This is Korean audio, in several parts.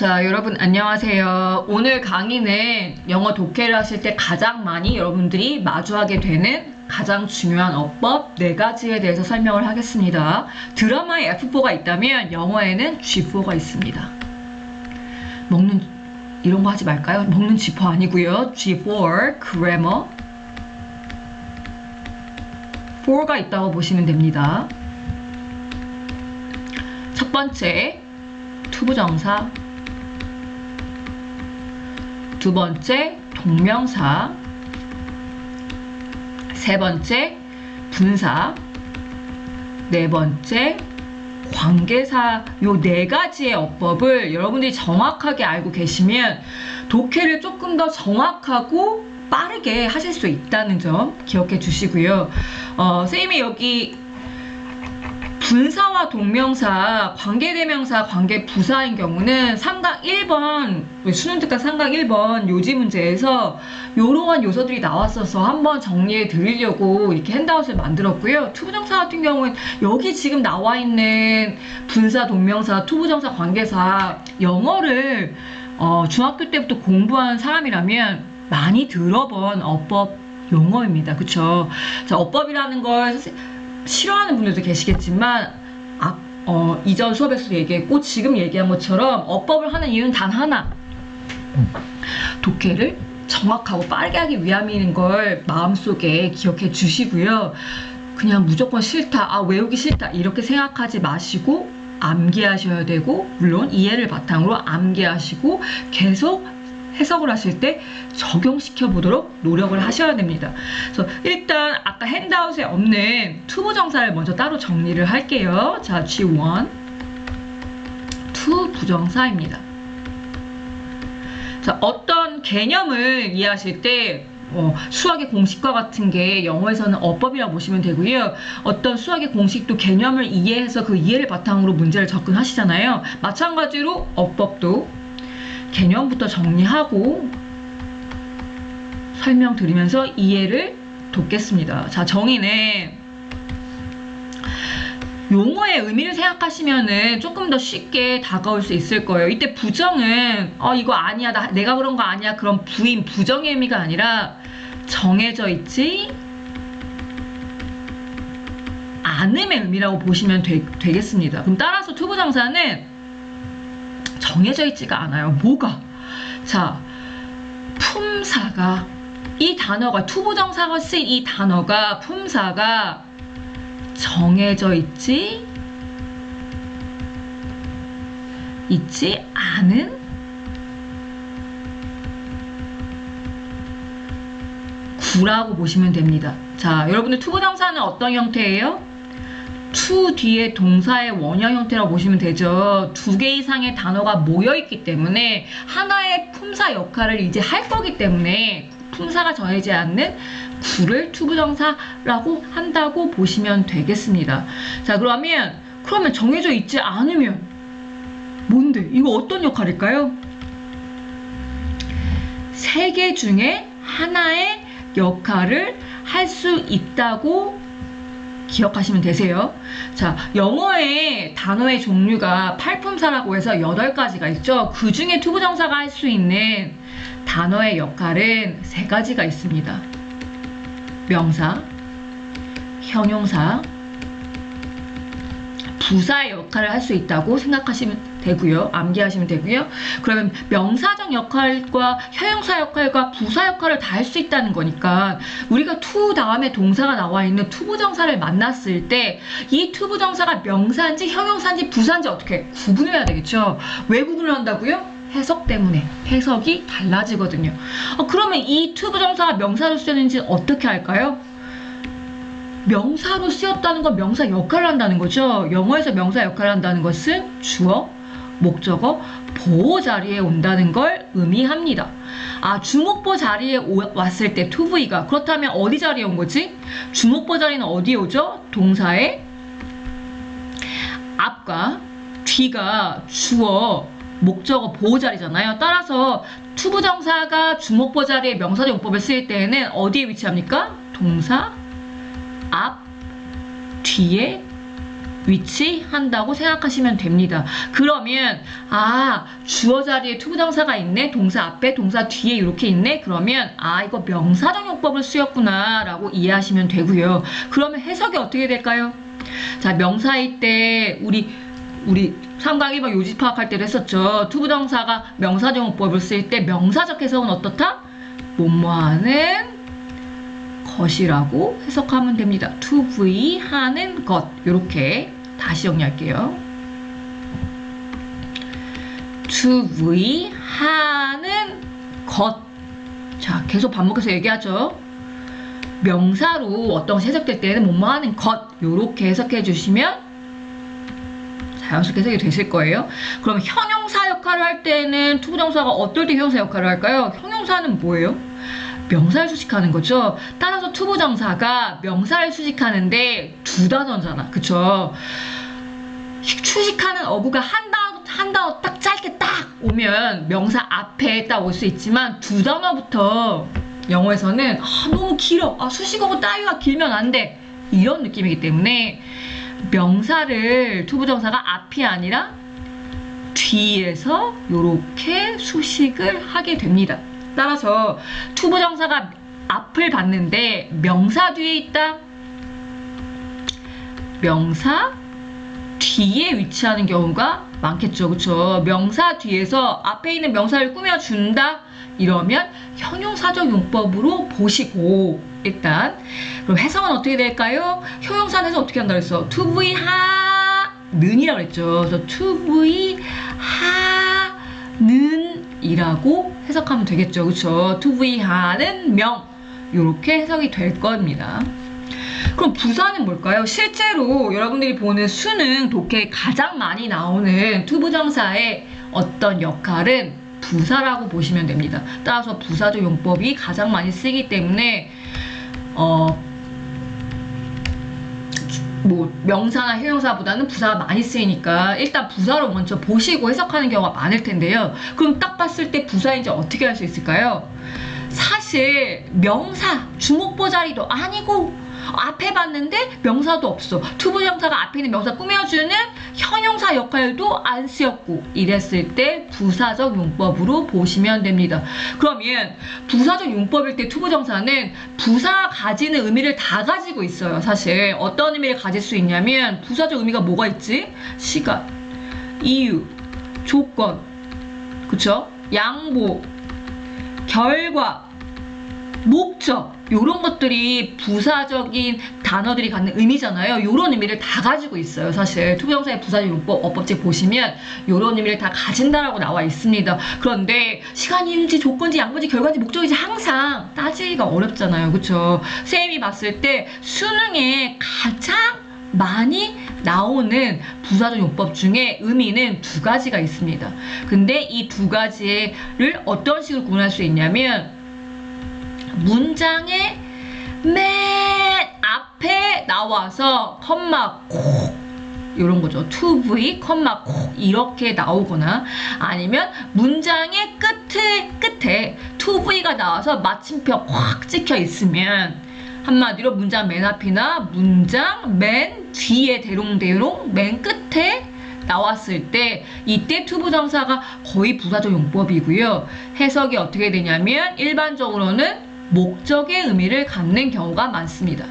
자, 여러분 안녕하세요. 오늘 강의는 영어 독해를 하실 때 가장 많이 여러분들이 마주하게 되는 가장 중요한 어법 4가지에 대해서 설명을 하겠습니다. 드라마에 F4가 있다면 영어에는 G4가 있습니다. 먹는 이런 거 하지 말까요? 먹는 G4 아니고요. G4 grammar 4가 있다고 보시면 됩니다. 첫 번째 투부정사, 두 번째 동명사, 세 번째 분사, 네 번째 관계사. 요 4가지의 어법을 여러분들이 정확하게 알고 계시면 독해를 조금 더 정확하고 빠르게 하실 수 있다는 점 기억해 주시고요. 선생님이 여기 분사와 동명사, 관계대명사, 관계부사인 경우는 3강 1번, 수능특강 3강 1번 요지 문제에서 이러한 요소들이 나왔어서 한번 정리해 드리려고 이렇게 핸드아웃을 만들었고요. 투부정사 같은 경우는 여기 지금 나와 있는 분사, 동명사, 투부정사, 관계사 영어를 중학교 때부터 공부한 사람이라면 많이 들어본 어법 용어입니다. 그쵸? 자, 어법이라는 걸 싫어하는 분들도 계시겠지만 이전 수업에서도 얘기했고 지금 얘기한 것처럼 어법을 하는 이유는 단 하나, 독해를 정확하고 빠르게 하기 위함인 걸 마음속에 기억해 주시고요. 그냥 무조건 싫다, 외우기 싫다 이렇게 생각하지 마시고 암기하셔야 되고, 물론 이해를 바탕으로 암기하시고 계속 해석을 하실 때 적용시켜 보도록 노력을 하셔야 됩니다. 그래서 일단 아까 핸드아웃에 없는 투부정사를 먼저 따로 정리를 할게요. 자, G1 투부정사입니다. 자, 어떤 개념을 이해하실 때 수학의 공식과 같은 게 영어에서는 어법이라고 보시면 되고요. 어떤 수학의 공식도 개념을 이해해서 그 이해를 바탕으로 문제를 접근하시잖아요. 마찬가지로 어법도 개념부터 정리하고 설명드리면서 이해를 돕겠습니다. 자, 정의는 용어의 의미를 생각하시면은 조금 더 쉽게 다가올 수 있을 거예요. 이때 부정은 이거 아니야, 내가 그런 거 아니야, 그런 부인, 부정의 의미가 아니라 정해져 있지 않음의 의미라고 보시면 되겠습니다. 그럼 따라서 투부정사는 정해져 있지가 않아요. 뭐가? 자, 품사가, 이 단어가, 투부정사가 쓰인 이 단어가, 품사가 정해져 있지 않은 구라고 보시면 됩니다. 자, 여러분들 투부정사는 어떤 형태예요? to 뒤에 동사의 원형 형태라고 보시면 되죠. 2개 이상의 단어가 모여있기 때문에 하나의 품사 역할을 이제 할 거기 때문에 품사가 정해지지 않는 구를 투부정사라고 한다고 보시면 되겠습니다. 자, 그러면 정해져 있지 않으면 뭔데? 이거 어떤 역할일까요? 3개 중에 하나의 역할을 할 수 있다고 기억하시면 되세요. 자, 영어의 단어의 종류가 8품사라고 해서 8가지가 있죠. 그 중에 투부정사가 할 수 있는 단어의 역할은 3가지가 있습니다. 명사, 형용사, 부사의 역할을 할 수 있다고 생각하시면 되고요. 암기하시면 되고요. 그러면 명사적 역할과 형용사 역할과 부사 역할을 다 할 수 있다는 거니까 우리가 to 다음에 동사가 나와 있는 투부정사를 만났을 때 이 투부정사가 명사인지 형용사인지 부사인지 어떻게 구분을 해야 되겠죠. 왜 구분을 한다고요? 해석 때문에. 해석이 달라지거든요. 그러면 이 투부정사가 명사로 쓰였는지 어떻게 할까요? 명사로 쓰였다는 건 명사 역할을 한다는 거죠. 영어에서 명사 역할을 한다는 것은 주어, 목적어, 보호 자리에 온다는 걸 의미합니다. 주목보 자리에 왔을 때 투부이가, 그렇다면 어디 자리에 온 거지? 주목보 자리는 어디에 오죠? 동사의 앞과 뒤가 주어, 목적어, 보호 자리잖아요. 따라서 투부정사가 주목보 자리에 명사적 용법을 쓰일 때에는 어디에 위치합니까? 동사 앞, 뒤에 위치한다고 생각하시면 됩니다. 그러면 주어 자리에 투부정사가 있네, 동사 앞에 동사 뒤에 이렇게 있네, 그러면 이거 명사적 용법을 쓰였구나 라고 이해하시면 되고요. 그러면 해석이 어떻게 될까요? 자, 명사일 때 우리 3강 1번 요지 파악할 때도 했었죠. 투부정사가 명사적 용법을 쓸 때 명사적 해석은 어떻다? 뭐뭐하는 것이라고 해석하면 됩니다. 투부이하는 것. 이렇게 다시 정리할게요. 투부이하는 것. 자, 계속 반복해서 얘기하죠. 명사로 어떤 것이 해석될 때는 뭐뭐하는 것. 이렇게 해석해 주시면 자연스럽게 해석이 되실 거예요. 그럼 형용사 역할을 할 때는 투부정사가 어떨 때 형용사 역할을 할까요? 형용사는 뭐예요? 명사를 수식하는 거죠. 따라서 투부정사가 명사를 수식하는데 두 단어잖아. 그쵸? 수식하는 어구가 한 단어 딱 짧게 딱 오면 명사 앞에 딱 올 수 있지만 두 단어부터 영어에서는 너무 길어. 수식어고 따위가 길면 안 돼. 이런 느낌이기 때문에 명사를 투부정사가 앞이 아니라 뒤에서 이렇게 수식을 하게 됩니다. 따라서 투부정사가 앞을 봤는데 명사 뒤에 있다. 명사 뒤에 위치하는 경우가 많겠죠. 그쵸? 명사 뒤에서 앞에 있는 명사를 꾸며준다. 이러면 형용사적 용법으로 보시고 일단 그럼 해석은 어떻게 될까요? 형용사는 해석 어떻게 한다고 했어? 투부이하는이라고 했죠. 그래서 투부이하는 이라고 해석하면 되겠죠. 그쵸? 투부이하는 명 이렇게 해석이 될 겁니다. 그럼 부사는 뭘까요? 실제로 여러분들이 보는 수능 독해에 가장 많이 나오는 투부정사의 어떤 역할은 부사라고 보시면 됩니다. 따라서 부사적 용법이 가장 많이 쓰이기 때문에 명사나 형용사보다는 부사가 많이 쓰이니까 일단 부사로 먼저 보시고 해석하는 경우가 많을 텐데요. 그럼 딱 봤을 때 부사인지 어떻게 할 수 있을까요? 사실 명사, 주목보 자리도 아니고 앞에 봤는데 명사도 없어. 투부정사가 앞에 있는 명사 꾸며주는 형용사 역할도 안 쓰였고 이랬을 때 부사적 용법으로 보시면 됩니다. 그러면 부사적 용법일 때 투부정사는 부사가 가지는 의미를 다 가지고 있어요. 사실 어떤 의미를 가질 수 있냐면 부사적 의미가 뭐가 있지? 시간, 이유, 조건, 그쵸? 양보, 결과, 목적 이런 것들이 부사적인 단어들이 갖는 의미잖아요. 이런 의미를 다 가지고 있어요. 사실 투부정사의 부사적 용법 어법집 보시면 이런 의미를 다 가진다라고 나와 있습니다. 그런데 시간인지 조건지 양보인지 결과인지 목적인지 항상 따지기가 어렵잖아요. 그쵸? 쌤이 봤을 때 수능에 가장 많이 나오는 부사적 용법 중에 의미는 두 가지가 있습니다. 근데 이 두 가지를 어떤 식으로 구분할 수 있냐면 문장의 맨 앞에 나와서 컴마 콕 이런 거죠. 투부이 컴마 콕 이렇게 나오거나 아니면 문장의 끝에 투부이가 나와서 마침표 확 찍혀 있으면 한마디로 문장 맨 앞이나 문장 맨 뒤에 대롱대롱 맨 끝에 나왔을 때 이때 투부정사가 거의 부사적 용법이고요. 해석이 어떻게 되냐면 일반적으로는 목적의 의미를 갖는 경우가 많습니다.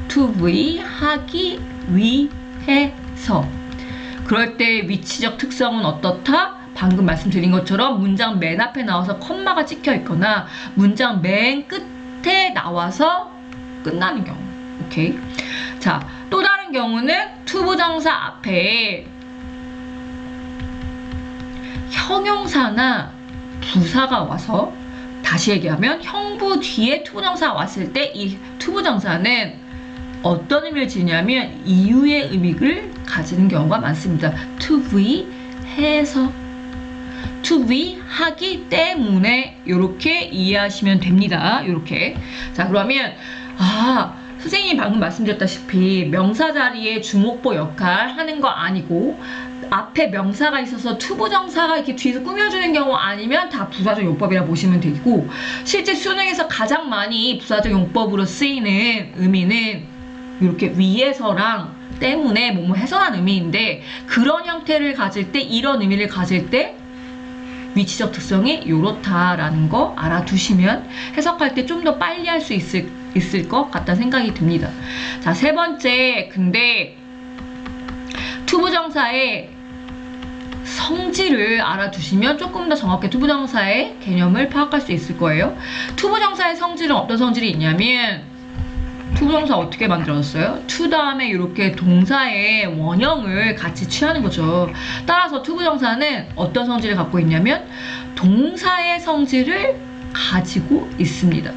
투부이 하기 위해서. 그럴 때 위치적 특성은 어떻다? 방금 말씀드린 것처럼 문장 맨 앞에 나와서 컴마가 찍혀 있거나 문장 맨 끝에 나와서 끝나는 경우. 오케이. 자, 또 다른 경우는 투부정사 앞에 형용사나 부사가 와서 다시 얘기하면 형부 뒤에 투부정사가 왔을 때 이 투부정사는 어떤 의미를 지냐면 이유의 의미를 가지는 경우가 많습니다. 투부이해서 투부이하기 때문에 이렇게 이해하시면 됩니다. 이렇게. 자, 그러면 선생님이 방금 말씀드렸다시피 명사 자리에 주목보 역할 하는 거 아니고 앞에 명사가 있어서 투부정사가 이렇게 뒤에서 꾸며주는 경우 아니면 다 부사적 용법이라 보시면 되고 실제 수능에서 가장 많이 부사적 용법으로 쓰이는 의미는 이렇게 위에서랑 때문에 뭐뭐 훼손한 의미인데, 그런 형태를 가질 때, 이런 의미를 가질 때 위치적 특성이 요렇다라는 거 알아두시면 해석할 때 좀 더 빨리 할 수 있을 것 같다는 생각이 듭니다. 자, 세 번째, 근데 투부정사의 성질을 알아두시면 조금 더 정확히 투부정사의 개념을 파악할 수 있을 거예요. 투부정사의 성질은 어떤 성질이 있냐면, 투부정사 어떻게 만들어졌어요? to 다음에 이렇게 동사의 원형을 같이 취하는 거죠. 따라서 투부정사는 어떤 성질을 갖고 있냐면 동사의 성질을 가지고 있습니다.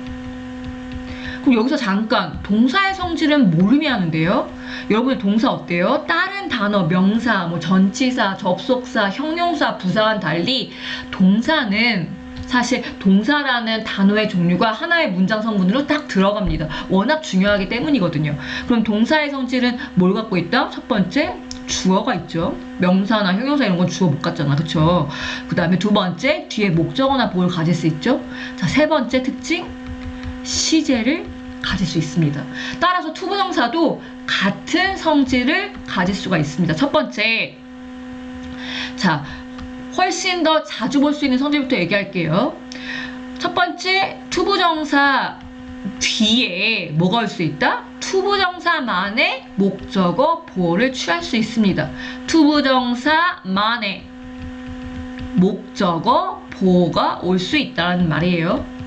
그럼 여기서 잠깐, 동사의 성질은 뭘 의미하는데요? 여러분의 동사 어때요? 다른 단어, 명사, 뭐 전치사, 접속사, 형용사, 부사와는 달리 동사는 사실 동사라는 단어의 종류가 하나의 문장 성분으로 딱 들어갑니다. 워낙 중요하기 때문이거든요. 그럼 동사의 성질은 뭘 갖고 있다? 첫 번째, 주어가 있죠. 명사나 형용사 이런 건 주어 못 갖잖아. 그쵸? 그 다음에 두 번째, 뒤에 목적어나 보어를 가질 수 있죠. 자, 세 번째 특징, 시제를 가질 수 있습니다. 따라서 투부정사도 같은 성질을 가질 수가 있습니다. 첫 번째, 자, 훨씬 더 자주 볼 수 있는 성질부터 얘기할게요. 첫 번째, 투부정사 뒤에 뭐가 올 수 있다? 투부정사만의 목적어, 보어를 취할 수 있습니다. 투부정사만의 목적어, 보어가 올 수 있다는 말이에요.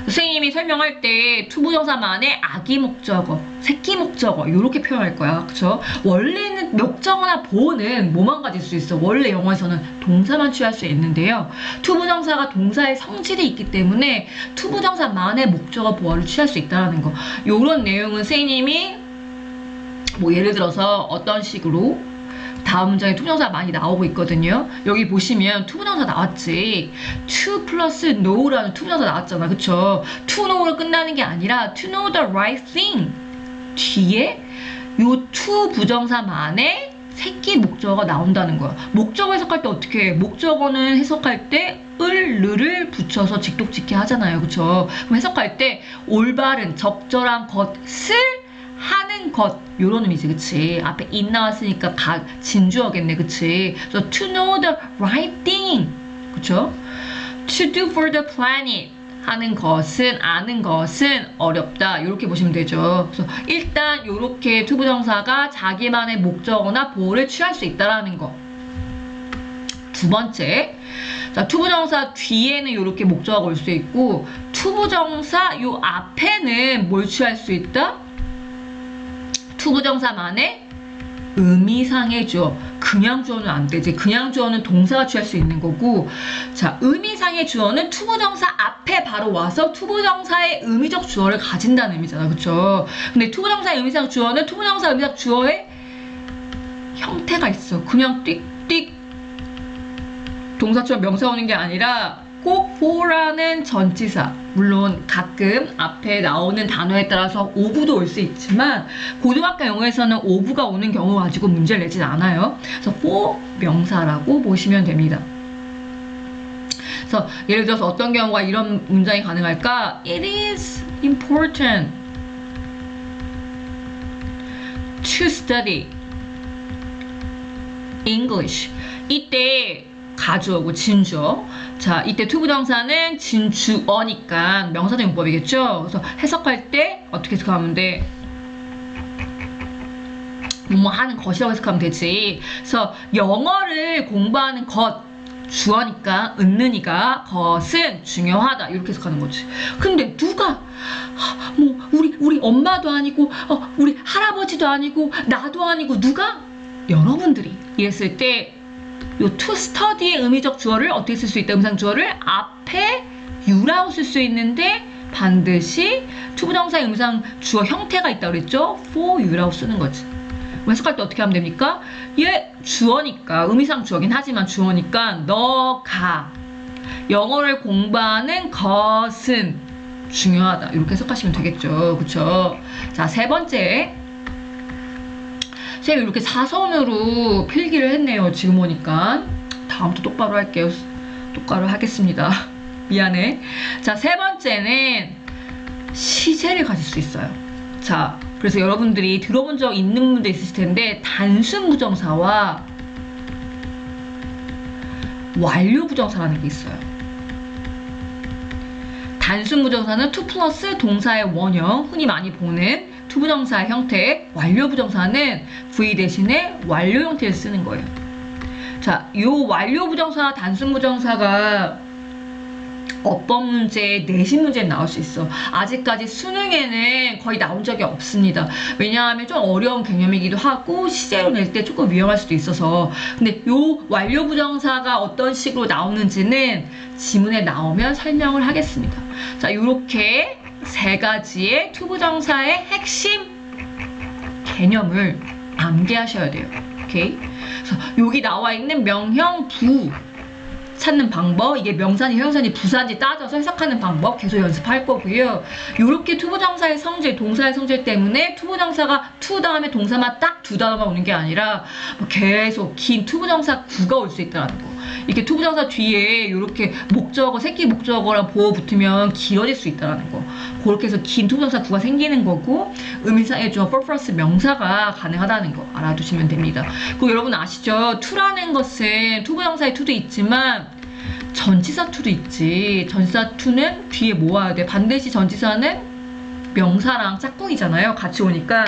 선생님이 설명할 때 투부정사만의 아기 목적어, 새끼 목적어 이렇게 표현할 거야. 그쵸? 원래는 목적어나 보어는 뭐만 가질 수 있어? 원래 영어에서는 동사만 취할 수 있는데요. 투부정사가 동사의 성질이 있기 때문에 투부정사만의 목적어, 보어를 취할 수 있다는 거. 이런 내용은 선생님이 뭐 예를 들어서 어떤 식으로 다음 문장에 투부정사 많이 나오고 있거든요. 여기 보시면 투부정사 나왔지. to 플러스 know라는 투부정사 나왔잖아. 그쵸? to know로 끝나는 게 아니라 to know the right thing 뒤에 요 to 부정사만의 새끼 목적어가 나온다는 거야. 목적어 해석할 때 어떻게 해? 목적어는 해석할 때 을, 르를 붙여서 직독직해 하잖아요. 그쵸? 그럼 해석할 때 올바른, 적절한 것을 하는 것, 요런 의미지. 그치? 앞에 it 나왔으니까 진주어겠네. 그치? So to know the right thing, 그쵸? to do for the planet, 하는 것은, 아는 것은 어렵다. 이렇게 보시면 되죠. 그래서 일단 이렇게 투부정사가 자기만의 목적어나 보어를 취할 수 있다라는 거. 두 번째, 자, 투부정사 뒤에는 이렇게 목적어가 올 수 있고, 투부정사 요 앞에는 뭘 취할 수 있다? 투부정사만의 의미상의 주어. 그냥 주어는 안 되지. 그냥 주어는 동사가 취할 수 있는 거고, 자, 의미상의 주어는 투부정사 앞에 바로 와서 투부정사의 의미적 주어를 가진다는 의미잖아. 그쵸? 근데 투부정사의 의미상 주어는 투부정사 의미적 주어의 형태가 있어. 그냥 띡띡 동사처럼 명사 오는 게 아니라 꼭 for라는 전치사, 물론 가끔 앞에 나오는 단어에 따라서 ove도 올 수 있지만 고등학교 영어에서는 ove가 오는 경우 가지고 문제를 내진 않아요. 그래서 for 명사라고 보시면 됩니다. 그래서 예를 들어서 어떤 경우가 이런 문장이 가능할까? It is important to study English. 이때 가주어고 진주어. 자, 이때 투부정사는 진주어니까 명사적 용법이겠죠. 그래서 해석할 때 어떻게 해석하면 돼? 뭐뭐 하는 것이라고 해석하면 되지. 그래서 영어를 공부하는 것, 주어니까 은는이가 것은 중요하다 이렇게 해석하는 거지. 근데 누가 뭐 우리 엄마도 아니고 우리 할아버지도 아니고 나도 아니고 누가? 여러분들이 이랬을 때 요 to study의 의미적 주어를 어떻게 쓸 수 있다? 음상 주어를 앞에 you라고 쓸 수 있는데 반드시 투부정사의 음상 주어 형태가 있다고 그랬죠? for you라고 쓰는 거지. 해석할 때 어떻게 하면 됩니까? 얘 주어니까, 의미상 주어긴 하지만 주어니까 너가 영어를 공부하는 것은 중요하다 이렇게 해석하시면 되겠죠. 그쵸? 자, 세 번째, 제가 이렇게 사선으로 필기를 했네요. 지금 보니까. 다음부터 똑바로 할게요. 똑바로 하겠습니다. 미안해. 자, 세 번째는 시제를 가질 수 있어요. 자, 그래서 여러분들이 들어본 적 있는 분도 있으실 텐데 단순 부정사와 완료 부정사라는 게 있어요. 단순 부정사는 to 플러스 동사의 원형, 흔히 많이 보는 투부정사의 형태, 완료 부정사는 V 대신에 완료 형태를 쓰는 거예요. 자, 요 완료 부정사, 단순 부정사가 어법 문제, 내신 문제에 나올 수 있어. 아직까지 수능에는 거의 나온 적이 없습니다. 왜냐하면 좀 어려운 개념이기도 하고 시제로 낼 때 조금 위험할 수도 있어서. 근데 요 완료 부정사가 어떤 식으로 나오는지는 지문에 나오면 설명을 하겠습니다. 자, 요렇게 세 가지의 투부정사의 핵심 개념을 암기하셔야 돼요. 오케이? 그래서 여기 나와 있는 명형 부 찾는 방법, 이게 명사인지 형용사인지 부사인지 따져서 해석하는 방법 계속 연습할 거고요. 이렇게 투부정사의 성질, 동사의 성질 때문에 투부정사가 to 다음에 동사만 딱 두 단어만 오는 게 아니라 계속 긴 투부정사 구가 올 수 있다는 거. 이렇게 투부정사 뒤에 이렇게 목적어, 새끼 목적어랑 보어 붙으면 길어질 수 있다는 거. 그렇게 해서 긴 투부정사 구가 생기는 거고 의미상의 주어 플러스 명사가 가능하다는 거 알아두시면 됩니다. 그리고 여러분 아시죠? to라는 것은 투부정사의 to도 있지만 전치사 to도 있지. 전치사 to는 뒤에 뭐 와야 돼? 반드시 전치사는 명사랑 짝꿍이잖아요. 같이 오니까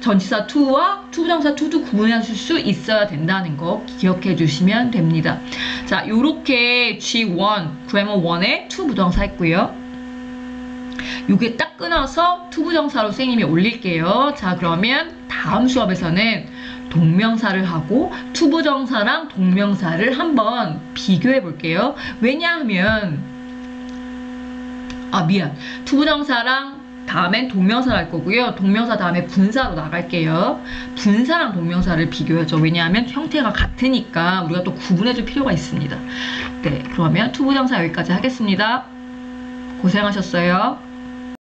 전치사 to와 투부정사 to도 구분하실 수 있어야 된다는 거 기억해 주시면 됩니다. 자, 요렇게 G1, grammar 1에 투부정사 했고요. 요게 딱 끊어서 투부정사로 선생님이 올릴게요. 자, 그러면 다음 수업에서는 동명사를 하고 투부정사랑 동명사를 한번 비교해 볼게요. 왜냐하면 투부정사랑 다음엔 동명사를 할 거고요. 동명사 다음에 분사로 나갈게요. 분사랑 동명사를 비교하죠. 왜냐하면 형태가 같으니까 우리가 또 구분해 줄 필요가 있습니다. 네, 그러면 투부정사 여기까지 하겠습니다. 고생하셨어요.